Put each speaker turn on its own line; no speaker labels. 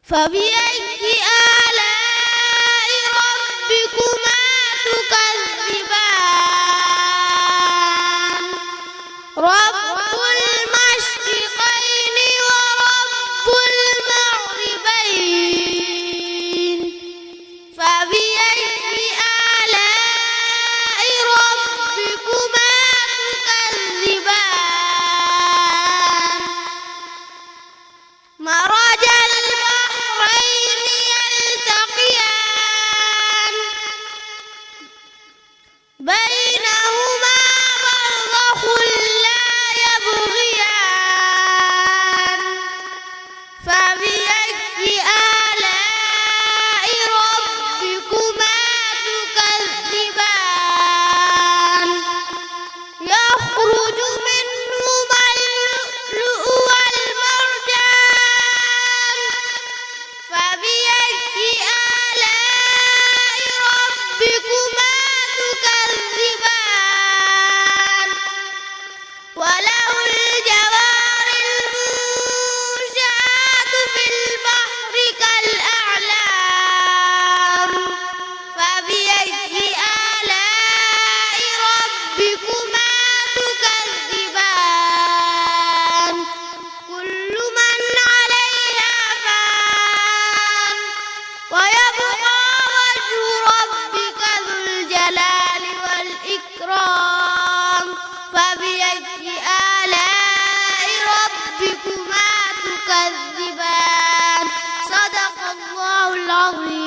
فبأي آلاء ربكما تكذبان رب المشرقين ورب المغربين فبأي آلاء ربكما تكذبان مرج البحرين يلتقيان بينهما برزخ لا يبغيان فبأي آلاء ربكما تكذبان يخرج منهما اللؤلؤ والمرجان فبأي آلاء ربكما تكذبان وله الجوار المنشآت في البحر كالأعلام فبأي آلاء ربكما تكذبان كل من عليها فان ويبقى وجه ربك ذو الجلال والإكرام فبأي آلاء ربكما تكذبان صدق الله العظيم.